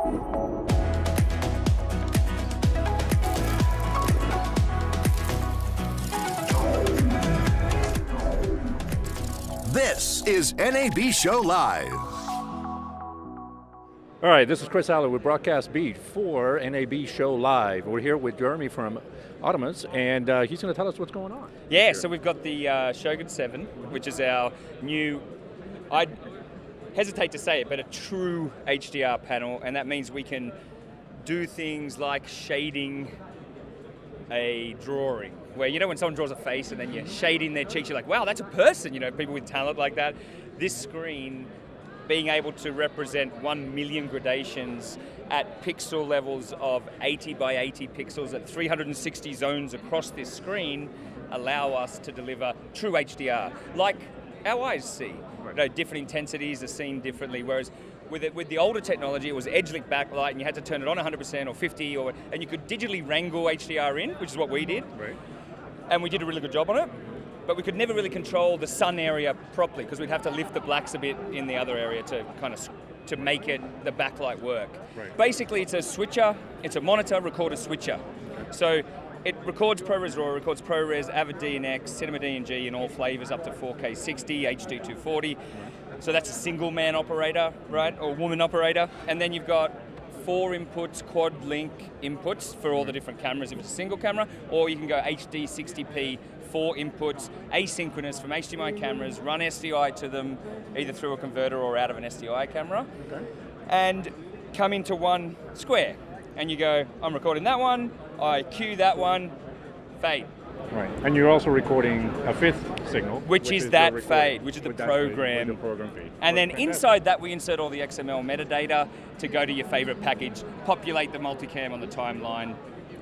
This is NAB Show Live. All right, this is Chris Aller with Broadcast Beat for NAB Show Live. We're here with Jeromy from Atomos, and he's going to tell us what's going on. Yeah, so we've got the Shogun 7, which is our new, I'd hesitate to say it, but a true HDR panel, and that means we can do things like shading a drawing, where, you know, when someone draws a face and then you're shading their cheeks, you're like, wow, that's a person, you know, people with talent like that. This screen, being able to represent 1 million gradations at pixel levels of 80 by 80 pixels at 360 zones across this screen, allow us to deliver true HDR, like our eyes see. You know, different intensities are seen differently, whereas with the older technology, it was edge-lit backlight, and you had to turn it on 100% or 50, and you could digitally wrangle HDR in, which is what we did. Right. And we did a really good job on it, but we could never really control the sun area properly, because we'd have to lift the blacks a bit in the other area to kind of to make it the backlight work. Right. Basically, it's a switcher, it's a monitor recorder switcher. Okay. So it records ProRes RAW, records ProRes, Avid DNX, Cinema DNG in all flavors up to 4K 60, HD 240. So that's a single man operator, right, or woman operator. And then you've got 4 inputs, quad link inputs for all the different cameras if it's a single camera, or you can go HD 60p, 4 inputs, asynchronous from HDMI cameras, run SDI to them, either through a converter or out of an SDI camera, and come into one square. And you go, I'm recording that one, I cue that one, fade. Right, and you're also recording a 5th signal. Which is that fade, which is the program. Feed. And then inside that, we insert all the XML metadata to go to your favorite package, populate the multicam on the timeline,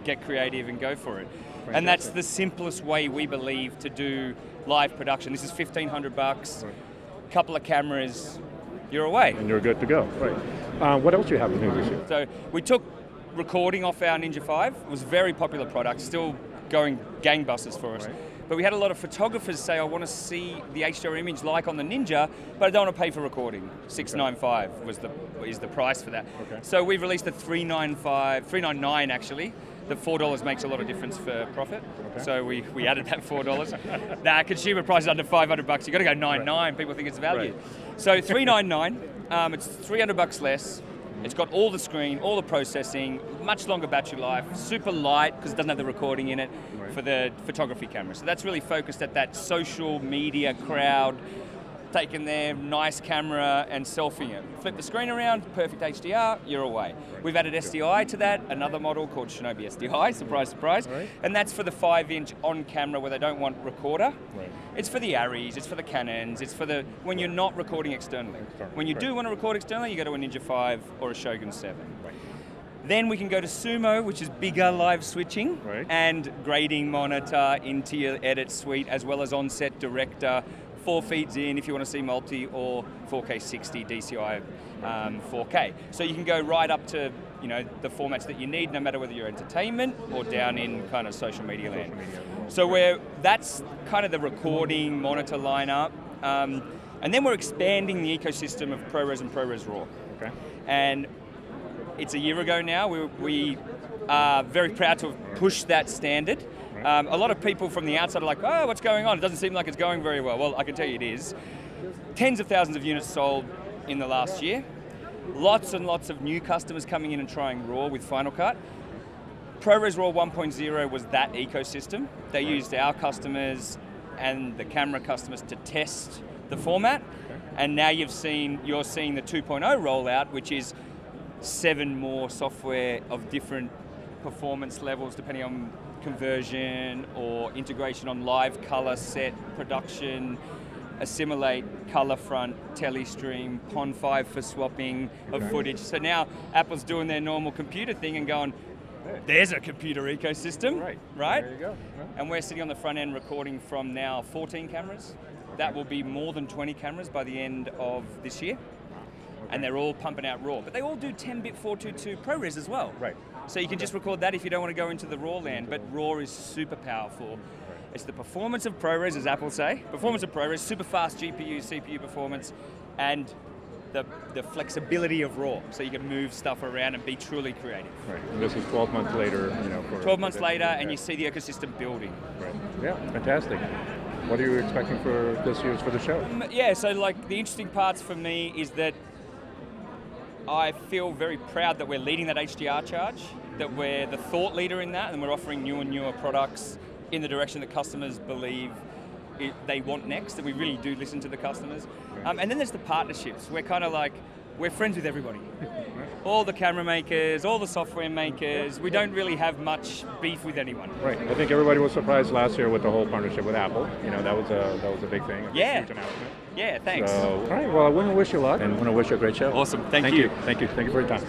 get creative and go for it. Fantastic. And that's the simplest way, we believe, to do live production. This is $1,500, right. Couple of cameras, you're away. And you're good to go, right. What else do you have to do this year? So we took recording off our Ninja 5. It was a very popular product, still going gangbusters for us. Right. But we had a lot of photographers say, I want to see the HDR image like on the Ninja, but I don't want to pay for recording. $695 is the price for that. Okay. So we've released the $399 actually. The $4 makes a lot of difference for profit. Okay. So we added that $4. Nah, consumer price is under $500. You got to go $99. Right. People think it's value. Right. So $399. It's $300 less. It's got all the screen, all the processing, much longer battery life, super light because it doesn't have the recording in it for the photography camera. So that's really focused at that social media crowd, taking their nice camera and selfieing it. Flip the screen around, perfect HDR, you're away. We've added SDI to that, another model called Shinobi SDI, surprise, surprise. Right. And that's for the 5-inch on camera where they don't want recorder. Right. It's for the Arris, it's for the Canons, it's for the when you're not recording externally. When you do want to record externally, you go to a Ninja 5 or a Shogun 7. Right. Then we can go to Sumo, which is bigger live switching, and grading monitor into your edit suite, as well as on-set director, 4 feeds in if you want to see multi, or 4K 60 DCI 4K. So you can go right up to, you know, the formats that you need, no matter whether you're entertainment or down in kind of social media land. So that's kind of the recording monitor lineup. And then we're expanding the ecosystem of ProRes and ProRes RAW. Okay. And it's a year ago now. We are very proud to have pushed that standard. A lot of people from the outside are like, oh, what's going on? It doesn't seem like it's going very well. Well, I can tell you it is. Tens of thousands of units sold in the last year. Lots and lots of new customers coming in and trying RAW with Final Cut. ProRes RAW 1.0 was that ecosystem. They used our customers and the camera customers to test the format. And now you're seeing the 2.0 rollout, which is 7 more software of different performance levels depending on conversion or integration on live color set production, assimilate, color front, telestream, PON 5 for swapping of footage. So now Apple's doing their normal computer thing and going, there's a computer ecosystem, right? There you go. And we're sitting on the front end recording from now 14 cameras. That will be more than 20 cameras by the end of this year. And they're all pumping out RAW. But they all do 10-bit 422 ProRes as well. Right. So you can just record that if you don't want to go into the RAW land, but RAW is super powerful. It's the performance of ProRes, as Apple say. Performance of ProRes, super fast GPU, CPU performance, and the flexibility of RAW, so you can move stuff around and be truly creative. Right. And this is 12 months later, 12 months later, and you see the ecosystem building. Right. Yeah, fantastic. What are you expecting for this year's for the show? Yeah, so like the interesting parts for me is that I feel very proud that we're leading that HDR charge, that we're the thought leader in that, and we're offering newer and newer products in the direction that customers believe they want next, that we really do listen to the customers. And then there's the partnerships. We're kind of like, we're friends with everybody. All the camera makers, all the software makers, we don't really have much beef with anyone. Right. I think everybody was surprised last year with the whole partnership with Apple. That was a big thing. Yeah. Huge announcement. Yeah, thanks. So, all right, well, I want to wish you luck and want to wish you a great show. Awesome, thank you. Thank you for your time.